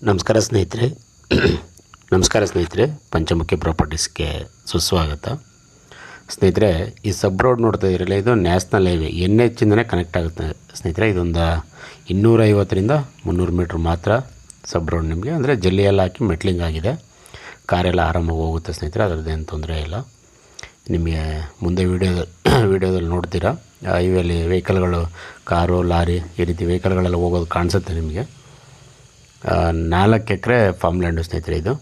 ನಮಸ್ಕಾರ ಸ್ನೇಹಿತರೆ ಪಂಚಮುಖಿ ಪ್ರಾಪರ್ಟೀಸ್ಗೆ ಸುಸ್ವಾಗತ. ಸ್ನೇಹಿತರೆ, ಈ ಸಬ್ ರೋಡ್ ನೋಡ್ತಾ ಇರಲಿಲ್ಲ, ಇದು ನ್ಯಾಷನಲ್ ಹೈವೇ NH ಇಂದನೇ ಕನೆಕ್ಟ್ ಆಗುತ್ತೆ ಸ್ನೇಹಿತರೆ. ಇದೊಂದು 250ರಿಂದ 300 ಮೀಟ್ರ್ ಮಾತ್ರ ಸಬ್ ರೋಡ್ ನಿಮಗೆ, ಅಂದರೆ ಜಲ್ಲಿ ಎಲ್ಲ ಹಾಕಿ ಮೆಟ್ಲಿಂಗ್ ಆಗಿದೆ. ಕಾರೆಲ್ಲ ಆರಾಮಾಗಿ ಹೋಗುತ್ತೆ ಸ್ನೇಹಿತರೆ, ಅದರದ್ದೇನು ತೊಂದರೆ ಇಲ್ಲ. ನಿಮಗೆ ಮುಂದೆ ವೀಡಿಯೋದಲ್ಲಿ ನೋಡ್ತೀರಾ, ಹೈವೇಲಿ ವೆಹಿಕಲ್ಗಳು, ಕಾರು, ಲಾರಿ ಈ ರೀತಿ ವೆಹಿಕಲ್ಗಳೆಲ್ಲ ಹೋಗೋದು ಕಾಣಿಸುತ್ತೆ ನಿಮಗೆ. 4 ಎಕರೆ ಫಾರ್ಮ್ ಲ್ಯಾಂಡು ಸ್ನೇಹಿತರೆ. ಇದು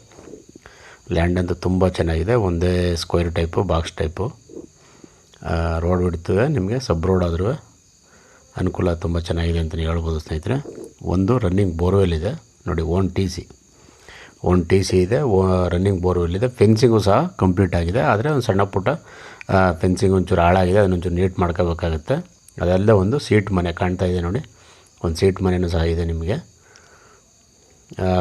ಲ್ಯಾಂಡ್ ಅಂತೂ ತುಂಬ ಚೆನ್ನಾಗಿದೆ, ಒಂದೇ square type, box type. Road ಬಿಡ್ತವೆ ನಿಮಗೆ, ಸಬ್ ರೋಡ್ ಆದ್ರೂ ಅನುಕೂಲ ತುಂಬ ಚೆನ್ನಾಗಿದೆ ಅಂತಲೇ ಹೇಳ್ಬೋದು ಸ್ನೇಹಿತರೆ. ಒಂದು ರನ್ನಿಂಗ್ ಬೋರ್ವೆಲ್ ಇದೆ ನೋಡಿ, ಓನ್ ಟಿ ಸಿ ಇದೆ, ರನ್ನಿಂಗ್ ಬೋರ್ವೆಲ್ ಇದೆ. ಫೆನ್ಸಿಂಗು ಸಹ ಕಂಪ್ಲೀಟ್ ಆಗಿದೆ, ಆದರೆ ಒಂದು ಸಣ್ಣ ಪುಟ್ಟ ಫೆನ್ಸಿಂಗ್ ಒಂಚೂರು ಹಾಳಾಗಿದೆ, ಅದನ್ನೊಂಚೂರು ನೀಟ್ ಮಾಡ್ಕೋಬೇಕಾಗುತ್ತೆ. ಅದಲ್ಲದೆ ಒಂದು ಸೀಟ್ ಮನೆ ಕಾಣ್ತಾ ಇದೆ ನೋಡಿ, ಒಂದು ಸೀಟ್ ಮನೆಯೂ ಸಹ ಇದೆ ನಿಮಗೆ.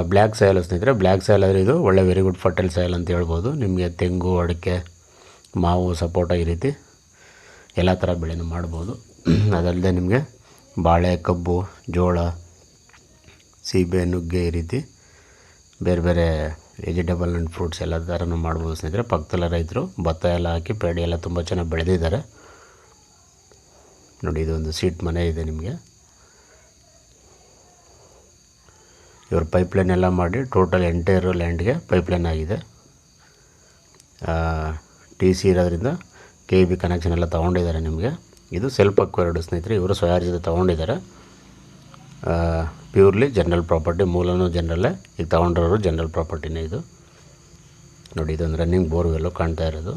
ಬ್ಲ್ಯಾಕ್ ಸಾಯಿಲ್ ಸ್ನೇಹಿತರೆ, ಬ್ಲ್ಯಾಕ್ ಸಾಯಿಲ್ ಆದರೆ ಇದು ಒಳ್ಳೆ ವೆರಿ ಗುಡ್ ಫರ್ಟೈಲ್ ಸಾಯಿಲ್ ಅಂತ ಹೇಳ್ಬೋದು. ನಿಮಗೆ ತೆಂಗು, ಅಡಿಕೆ, ಮಾವು, ಸಪೋಟ ಈ ರೀತಿ ಎಲ್ಲ ಥರ ಬೆಳೆನೂ ಮಾಡ್ಬೋದು. ಅದಲ್ಲದೆ ನಿಮಗೆ ಬಾಳೆ, ಕಬ್ಬು, ಜೋಳ, ಸೀಬೆ, ನುಗ್ಗೆ ಈ ರೀತಿ ಬೇರೆ ಬೇರೆ ವೆಜಿಟೇಬಲ್ ಆ್ಯಂಡ್ ಫ್ರೂಟ್ಸ್ ಎಲ್ಲ ಥರನೂ ಮಾಡ್ಬೋದು ಸ್ನೇಹಿತರೆ. ಪಕ್ಕದಲ್ಲ ರೈತರು ಭತ್ತ ಎಲ್ಲ ಹಾಕಿ ಪೇಡಿ ಎಲ್ಲ ತುಂಬ ಚೆನ್ನಾಗಿ ಬೆಳೆದಿದ್ದಾರೆ ನೋಡಿ. ಇದೊಂದು ಸೀಟ್ ಮನೆ ಇದೆ ನಿಮಗೆ. ಇವರು ಪೈಪ್ಲೈನ್ ಎಲ್ಲ ಮಾಡಿ ಟೋಟಲ್ ಎಂಟೈರ್ ಲ್ಯಾಂಡ್ಗೆ ಪೈಪ್ಲೈನ್ ಆಗಿದೆ. ಟಿ ಸಿ ಇರೋದ್ರಿಂದ KB ಕನೆಕ್ಷನ್ ಎಲ್ಲ ತೊಗೊಂಡಿದ್ದಾರೆ ನಿಮಗೆ. ಇದು ಸೆಲ್ಫ್ ಅಕ್ವೈರ್ಡ್ ಸ್ನೇಹಿತರೆ, ಇವರು ಸ್ವಯಾರ್ಜಿತ ತೊಗೊಂಡಿದ್ದಾರೆ. ಪ್ಯೂರ್ಲಿ ಜನರಲ್ ಪ್ರಾಪರ್ಟಿ, ಮೂಲನೂ ಜನರಲ್ಲೇ, ಈಗ ತೊಗೊಂಡಿರೋರು ಜನರಲ್ ಪ್ರಾಪರ್ಟಿನೇ ಇದು ನೋಡಿ. ಇದೊಂದು ರನ್ನಿಂಗ್ ಬೋರ್ವೆಲ್ಲು ಕಾಣ್ತಾ ಇರೋದು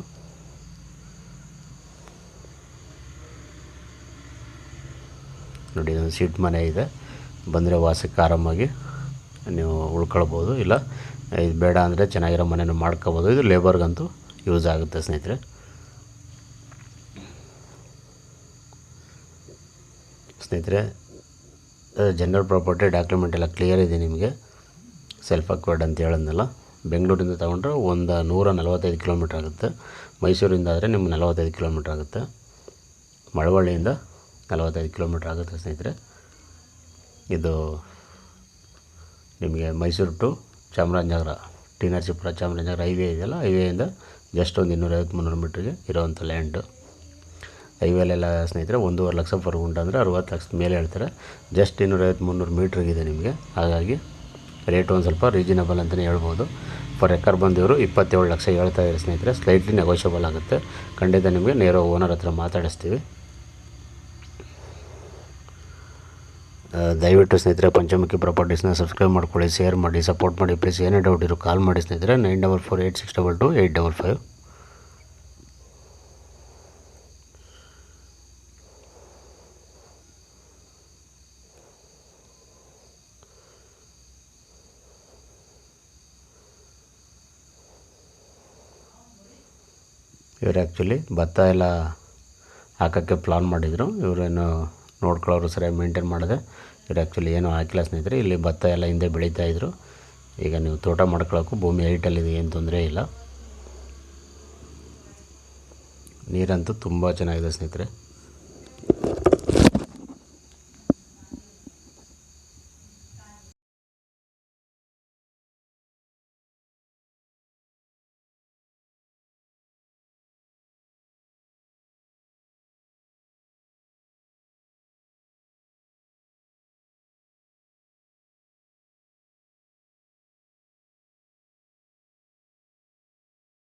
ನೋಡಿ. ಇದೊಂದು ಸೀಟ್ ಮನೆ ಇದೆ, ಬಂದರೆ ವಾಸಕ್ಕೆ ಆರಾಮಾಗಿ ನೀವು ಉಳ್ಕೊಳ್ಬೋದು. ಇಲ್ಲ ಇದು ಬೇಡ ಅಂದರೆ ಚೆನ್ನಾಗಿರೋ ಮನೆಯೂ ಮಾಡ್ಕೋಬೋದು. ಇದು ಲೇಬರ್ಗಂತೂ ಯೂಸ್ ಆಗುತ್ತೆ ಸ್ನೇಹಿತರೆ. ಜನರಲ್ ಪ್ರಾಪರ್ಟಿ ಡಾಕ್ಯುಮೆಂಟ್ ಎಲ್ಲ ಕ್ಲಿಯರ್ ಇದೆ ನಿಮಗೆ. ಸೆಲ್ಫ್ ಅಕ್ವೈರ್ಡ್ ಅಂತ ಹೇಳಿದ್ನಲ್ಲ, ಬೆಂಗಳೂರಿಂದ ತೊಗೊಂಡ್ರೆ ಒಂದು 145 ಕಿಲೋಮೀಟ್ರ್ ಆಗುತ್ತೆ. ಮೈಸೂರಿಂದ ಆದರೆ ನಿಮ್ಗೆ 45 ಕಿಲೋಮೀಟ್ರ್ ಆಗುತ್ತೆ. ಮಳವಳ್ಳಿಯಿಂದ 45 ಕಿಲೋಮೀಟ್ರ್ ಆಗುತ್ತೆ ಸ್ನೇಹಿತರೆ. ಇದು ನಿಮಗೆ Mysuru to Chamarajanagar, T Narasipur Chamarajanagar highway ಇದೆಯಲ್ಲ, ಹೈವೇಯಿಂದ ಜಸ್ಟ್ ಒಂದು 250-300 ಮೀಟ್ರಿಗೆ ಇರೋವಂಥ ಲ್ಯಾಂಡು. ಹೈವೇಲೆಲ್ಲ ಸ್ನೇಹಿತರೆ 1.5 ಲಕ್ಷ ಪರ್ ಗುಂಟ ಅಂದರೆ 60 ಲಕ್ಷದ ಮೇಲೆ ಹೇಳ್ತಾರೆ. ಜಸ್ಟ್ 250-300 ಮೀಟ್ರಿಗಿದೆ ನಿಮಗೆ. ಹಾಗಾಗಿ ರೇಟ್ ಒಂದು ಸ್ವಲ್ಪ ರೀಸನಬಲ್ ಅಂತಲೇ ಹೇಳ್ಬೋದು. ಫರ್ ಎಕರ್ ಬಂದು ಇವರು 27 ಲಕ್ಷ ಹೇಳ್ತಾ ಇದ್ದಾರೆ ಸ್ನೇಹಿತರೆ. ಸ್ಲೈಟ್ಲಿ ನೆಗೋಷಿಯಬಲ್ ಆಗುತ್ತೆ. ಖಂಡಿತ ನಿಮಗೆ ನೇರ ಓನರ್ ಹತ್ರ ಮಾತಾಡಿಸ್ತೀವಿ. ದಯವಿಟ್ಟು ಸ್ನೇಹಿತರೆ ಪಂಚಮುಖಿ ಪ್ರಾಪರ್ಟೀಸ್ನ ಸಬ್ಸ್ಕ್ರೈಬ್ ಮಾಡ್ಕೊಳ್ಳಿ, ಶೇರ್ ಮಾಡಿ, ಸಪೋರ್ಟ್ ಮಾಡಿ. ಪ್ಲೀಸ್ ಏನೇ ಡೌಟ್ ಇರೋ ಕಾಲ್ ಮಾಡಿ ಸ್ನೇಹಿತರೆ. 9448622855. ಇವರು ಆ್ಯಕ್ಚುಲಿ ಭತ್ತ ಎಲ್ಲ ಹಾಕೋಕ್ಕೆ ಪ್ಲಾನ್ ಮಾಡಿದರು. ಇವರೇನು ನೋಡ್ಕೊಳ್ಳೋರು ಸರಿಯಾಗಿ ಮೇಂಟೈನ್ ಮಾಡಿದೆ. ಇವರು ಆ್ಯಕ್ಚುಲಿ ಏನೂ ಹಾಕಿಲ್ಲ ಸ್ನೇಹಿತರೆ. ಇಲ್ಲಿ ಭತ್ತ ಎಲ್ಲ ಹಿಂದೆ ಬೆಳೀತಾಯಿದ್ರು. ಈಗ ನೀವು ತೋಟ ಮಾಡ್ಕೊಳ್ಳೋಕ್ಕೂ ಭೂಮಿ ಹೈಟಲ್ಲಿದೆ, ಏನು ತೊಂದರೆ ಇಲ್ಲ. ನೀರಂತೂ ತುಂಬ ಚೆನ್ನಾಗಿದೆ ಸ್ನೇಹಿತರೆ.